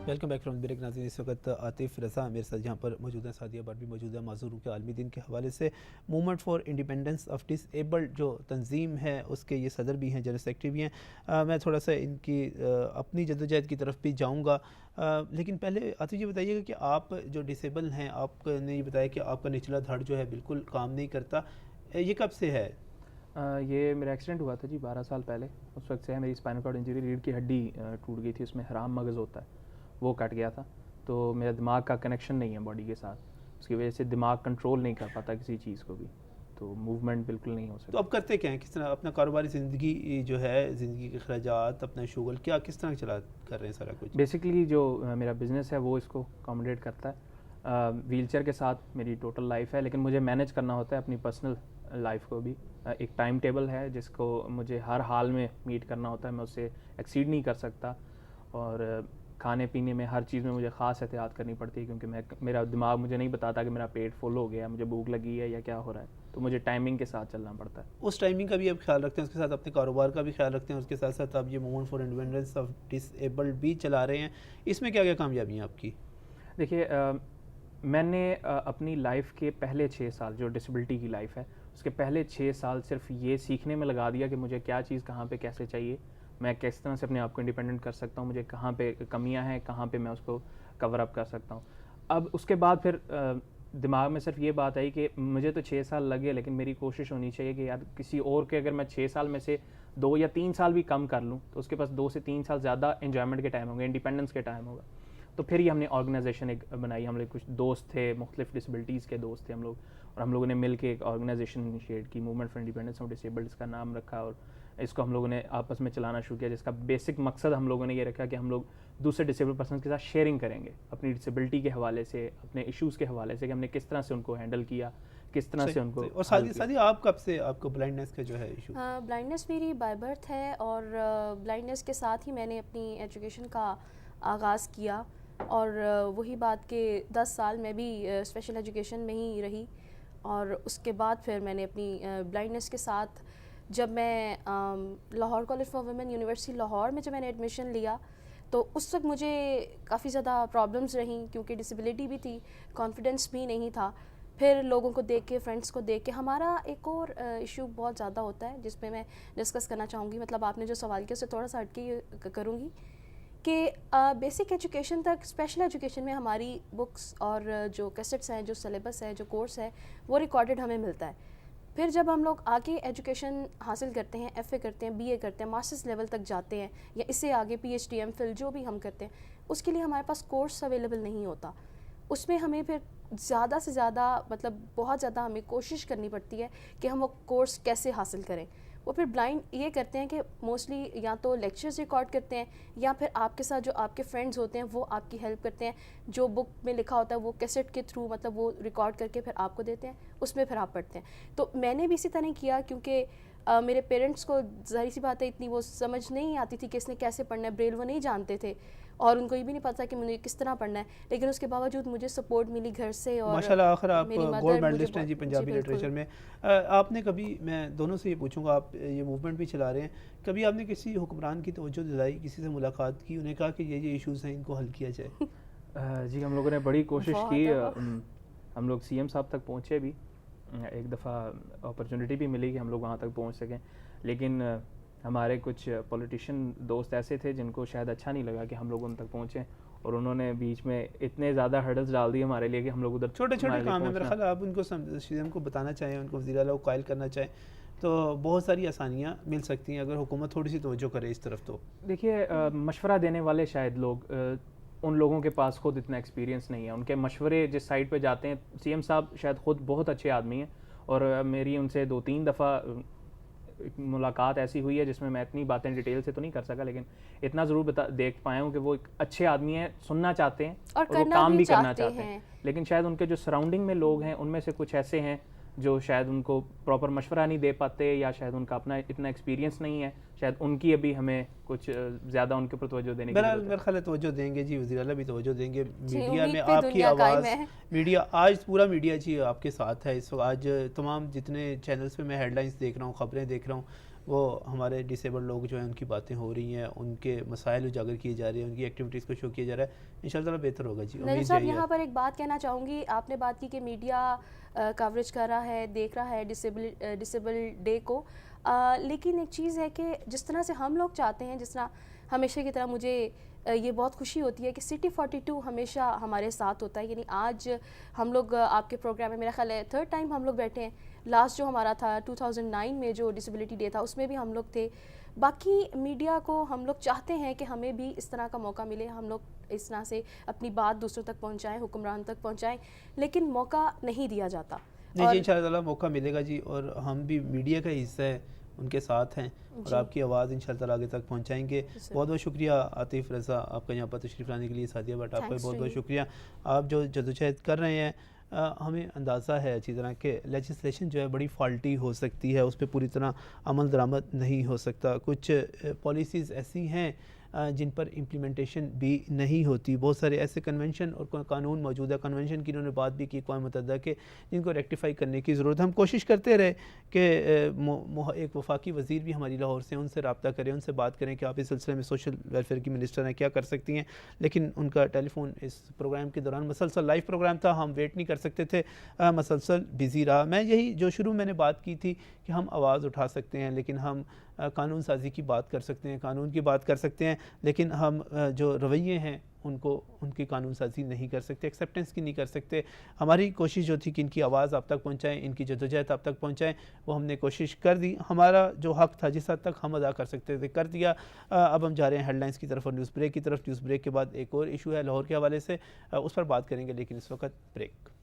Welcome back from break नाज़रीन। इस वक्त आतिफ रज़ा मेरे साथ यहाँ पर मौजूद है, सादिया बाट भी मौजूद है। माज़ूरों के आलमी दिन के हवाले से movement for independence of disabled जो तंजीम है उसके ये सदर भी हैं, जनरल सेक्रेटरी भी हैं। मैं थोड़ा सा इनकी अपनी जद्दोजहद की तरफ भी जाऊँगा, लेकिन पहले आतिफ जी बताइएगा कि आप जो डिसेबल हैं, आपने ये बताया कि आपका निचला धड़ जो है बिल्कुल काम नहीं करता, ये कब से है? ये मेरा एक्सीडेंट हुआ था जी 12 साल पहले। उस वक्त से है मेरी स्पाइनल कॉर्ड इंजरी, रीढ़ की हड्डी टूट गई थी, उसमें हराम मगज़ होता है वो कट गया था। तो मेरा दिमाग का कनेक्शन नहीं है बॉडी के साथ, उसकी वजह से दिमाग कंट्रोल नहीं कर पाता किसी चीज़ को भी, तो मूवमेंट बिल्कुल नहीं हो सकता। तो अब करते क्या हैं, किस तरह अपना कारोबारी ज़िंदगी जो है, ज़िंदगी के अखराजात, अपना शुगल क्या किस तरह चला कर रहे हैं सारा कुछ? बेसिकली जो मेरा बिज़नेस है वो इसको अकोमोडेट करता है। व्हीलचेयर के साथ मेरी टोटल लाइफ है, लेकिन मुझे मैनेज करना होता है अपनी पर्सनल लाइफ को भी। एक टाइम टेबल है जिसको मुझे हर हाल में मीट करना होता है, मैं उससे एक्सीड नहीं कर सकता। और खाने पीने में हर चीज़ में मुझे ख़ास एहतियात करनी पड़ती है, क्योंकि मेरा दिमाग मुझे नहीं बताता कि मेरा पेट फुल हो गया, मुझे भूख लगी है या क्या हो रहा है, तो मुझे टाइमिंग के साथ चलना पड़ता है। उस टाइमिंग का भी आप ख्याल रखते हैं, उसके साथ अपने कारोबार का भी ख्याल रखते हैं, उसके साथ साथ आप ये movement for independence of disabled भी चला रहे हैं। इसमें क्या क्या कामयाबी हैं आपकी? देखिए, मैंने अपनी लाइफ के पहले 6 साल जो डिसेबिलिटी की लाइफ है, उसके पहले 6 साल सिर्फ ये सीखने में लगा दिया कि मुझे क्या चीज़ कहाँ पे कैसे चाहिए, मैं किस तरह से अपने आप को इंडिपेंडेंट कर सकता हूँ, मुझे कहाँ पे कमियाँ हैं, कहाँ पे मैं उसको कवर अप कर सकता हूँ। अब उसके बाद फिर दिमाग में सिर्फ ये बात आई कि मुझे तो 6 साल लगे, लेकिन मेरी कोशिश होनी चाहिए कि यार किसी और के अगर मैं 6 साल में से 2 या 3 साल भी कम कर लूँ, तो उसके पास 2 से 3 साल ज़्यादा एन्जॉयमेंट के टाइम होंगे, इंडिपेंडेंस के टाइम होगा। तो फिर ही हमने ऑर्गेनाइजेशन एक बनाई, हम लोग कुछ दोस्त थे, मुख्तलिफ डिसेबिलिटीज़ के दोस्त थे हम लोग, और हम लोगों ने मिल के एक ऑर्गेनाइजेशन इनिशिएट की, movement for independence of disabled का नाम रखा, और इसको हम लोगों ने आपस में चलाना शुरू किया, जिसका बेसिक मकसद हम लोगों ने ये रखा कि हम लोग दूसरे डिसेबल्ड पर्सन के साथ शेयरिंग करेंगे अपनी डिसेबिलिटी के हवाले से, अपने इश्यूज़ के हवाले से, कि हमने किस तरह से उनको हैंडल किया, किस तरह से उनको। और सादी आप कब से आपको ब्लाइंडनेस का जो है इशू? ब्लाइंडनेस मेरी बाय बर्थ है, और ब्लाइंडनेस के साथ ही मैंने अपनी एजुकेशन का आगाज़ किया, और वही बात कि 10 साल मैं भी स्पेशल एजुकेशन में ही रही। और उसके बाद फिर मैंने अपनी ब्लाइंडनेस के साथ, जब मैं Lahore college for women university Lahore में जब मैंने एडमिशन लिया, तो उस वक्त मुझे काफ़ी ज़्यादा प्रॉब्लम्स रहीं, क्योंकि डिसेबिलिटी भी थी, कॉन्फिडेंस भी नहीं था। फिर लोगों को देख के, फ्रेंड्स को देख के, हमारा एक और इशू बहुत ज़्यादा होता है जिस पे मैं डिस्कस करना चाहूँगी। मतलब आपने जो सवाल किया उससे थोड़ा सा हटके करूँगी कि बेसिक एजुकेशन तक, स्पेशल एजुकेशन में हमारी बुक्स और जो कैसेट्स हैं, जो सिलेबस है, जो कोर्स है, वो रिकॉर्डेड हमें मिलता है। फिर जब हम लोग आगे एजुकेशन हासिल करते हैं, एफए करते हैं, बीए करते हैं, मास्टर्स लेवल तक जाते हैं, या इससे आगे पीएचडी, एमफिल जो भी हम करते हैं, उसके लिए हमारे पास कोर्स अवेलेबल नहीं होता। उसमें हमें फिर ज़्यादा से ज़्यादा, मतलब बहुत ज़्यादा हमें कोशिश करनी पड़ती है कि हम वो कोर्स कैसे हासिल करें। वो फिर ब्लाइंड ये करते हैं कि मोस्टली या तो लेक्चर्स रिकॉर्ड करते हैं, या फिर आपके साथ जो आपके फ्रेंड्स होते हैं वो आपकी हेल्प करते हैं, जो बुक में लिखा होता है वो कैसेट के थ्रू, मतलब वो रिकॉर्ड करके फिर आपको देते हैं, उसमें फिर आप पढ़ते हैं। तो मैंने भी इसी तरह किया, क्योंकि मेरे पेरेंट्स को ज़ाहिर सी बात है इतनी वो समझ नहीं आती थी कि इसने कैसे पढ़ना है, ब्रेल वो नहीं जानते थे, और उनको ये भी नहीं पता कि मुझे किस तरह पढ़ना है। लेकिन उसके बावजूद मुझे सपोर्ट मिली घर से, और माशाल्लाह आखिर आप मेरी गोल्ड मदर मेडलिस्ट हैं जी पंजाबी लिटरेचर में। आपने कभी, मैं दोनों से ये पूछूंगा, आप ये मूवमेंट भी चला रहे हैं, कभी आपने किसी हुक्मरान की तवज्जो दिलाई, किसी से मुलाकात की, उन्हें कहा कि ये इश्यूज़ हैं, इनको हल किया जाए? जी, हम लोगों ने बड़ी कोशिश की, हम लोग सीएम साहब तक पहुँचे भी, एक दफ़ा अपॉर्चुनिटी भी मिली कि हम लोग वहाँ तक पहुँच सकें, लेकिन हमारे कुछ पॉलिटिशियन दोस्त ऐसे थे जिनको शायद अच्छा नहीं लगा कि हम लोग उन तक पहुँचे, और उन्होंने बीच में इतने ज़्यादा हर्डल्स डाल दिए हमारे लिए कि हम लोग उधर छोटे छोटे काम है, मेरा ख्याल आप उनको सीएम को बताना चाहें, उनको वज़ीर आला को कायल करना चाहें, तो बहुत सारी आसानियाँ मिल सकती हैं अगर हुकूमत थोड़ी सी तवज्जो करे इस तरफ। तो देखिए, मशवरा देने वाले शायद लोग, उन लोगों के पास खुद इतना एक्सपीरियंस नहीं है, उनके मशवरे जिस साइड पे जाते हैं, सीएम साहब शायद खुद बहुत अच्छे आदमी हैं, और मेरी उनसे 2-3 दफ़ा मुलाकात ऐसी हुई है जिसमें मैं इतनी बातें डिटेल से तो नहीं कर सका, लेकिन इतना ज़रूर देख पाया हूँ कि वो एक अच्छे आदमी हैं, सुनना चाहते हैं और वो काम भी करना चाहते हैं, लेकिन शायद उनके जो सराउंडिंग में लोग हैं उनमें से कुछ ऐसे हैं जो शायद उनको प्रॉपर मशवरा नहीं दे पाते, या शायद उनका अपना इतना एक्सपीरियंस नहीं है, शायद उनकी अभी हमें कुछ ज़्यादा उनके ऊपर तवज्जो देने की बहरहाल ज़रूरत है? मेरा ख्याल है तवज्जो देंगे जी, वज़ीर आला भी तवज्जो देंगे। जी, मीडिया उम्मीद में पे आपकी दुनिया कायम आवाज़, है। मीडिया आज पूरा मीडिया जी आपके साथ है। इस वक्त आज तमाम जितने चैनल्स पे मैं हेडलाइंस देख रहा हूँ, ख़बरें देख रहा हूँ, वो हमारे डिसेबल्ड लोग जो हैं उनकी बातें हो रही हैं, उनके मसाइल उजागर किए जा रहे हैं, उनकी एक्टिविटीज़ को शो किया जा रहा है। इंशाअल्लाह ताला बेहतर होगा जी, नदीम उम्मीद साहब, यही है। यहाँ पर एक बात कहना चाहूँगी। आपने बात की कि मीडिया कवरेज कर रहा है, देख रहा है डिसेबल डे को, लेकिन एक चीज़ है कि जिस तरह से हम लोग चाहते हैं, जिस तरह हमेशा की तरह मुझे ये बहुत खुशी होती है कि सिटी 42 हमेशा हमारे साथ होता है। यानी आज हम लोग आपके प्रोग्राम में, मेरा ख्याल है 3rd टाइम हम लोग बैठे हैं। लास्ट जो हमारा था 2009 में जो डिसेबिलिटी डे था, उसमें भी हम लोग थे। बाकी मीडिया को हम लोग चाहते हैं कि हमें भी इस तरह का मौका मिले, हम लोग इस तरह से अपनी बात दूसरों तक पहुंचाएं, हुक्मरान तक पहुंचाएं, लेकिन मौका नहीं दिया जाता। नहीं जी, और इंशाअल्लाह ताला मौका मिलेगा जी, और हम भी मीडिया का हिस्सा है, उनके साथ हैं और जी। आपकी आवाज़ इंशाअल्लाह ताला आगे तक पहुंचाएंगे। सर, बहुत बहुत शुक्रिया आतिफ रज़ा, आपका यहाँ पर तशरीफ़ लाने के लिए। सादिया भट्ट, आपका भी थैंक्स बहुत टू बहुत यू। शुक्रिया। आप जो जदोजहद कर रहे हैं, हमें अंदाज़ा है अच्छी तरह कि लेजिस्लेशन जो है बड़ी फॉल्टी हो सकती है, उस पर पूरी तरह अमल दरामद नहीं हो सकता। कुछ पॉलिसीज़ ऐसी हैं जिन पर इम्प्लीमेंटेशन भी नहीं होती। बहुत सारे ऐसे कन्वेंशन और कानून मौजूद है, कन्वेंशन की इन्होंने बात भी की अक़वाम मुत्तहिदा के, जिनको रेक्टिफाई करने की ज़रूरत है। हम कोशिश करते रहे कि एक वफाकी वज़ीर भी हमारी लाहौर से, उनसे रब्ता करें, उनसे बात करें कि आप इस सिलसिले में सोशल वेलफेयर की मिनिस्टर हैं, क्या कर सकती हैं, लेकिन उनका टेलीफोन इस प्रोग्राम के दौरान, मसलसल लाइव प्रोग्राम था, हम वेट नहीं कर सकते थे, मसलसल बिज़ी रहा। मैं यही जो शुरू मैंने बात की थी कि हम आवाज़ उठा सकते हैं, लेकिन हम कानून साजी की बात कर सकते हैं, कानून की बात कर सकते हैं, लेकिन हम जो रवैये हैं उनकी कानून साजी नहीं कर सकते, एक्सेप्टेंस की नहीं कर सकते। हमारी कोशिश जो थी कि इनकी आवाज़ आप तक पहुँचाएँ, इनकी जदोजहद आप तक पहुँचाएँ, वो हमने कोशिश कर दी। हमारा जो हक़ था, जिस हद तक हम अदा कर सकते थे, कर दिया। अब हम जा रहे हैं हेडलाइंस की तरफ और न्यूज़ ब्रेक की तरफ। न्यूज़ ब्रेक के बाद एक और इशू है लाहौर के हवाले से, उस पर बात करेंगे, लेकिन इस वक्त ब्रेक।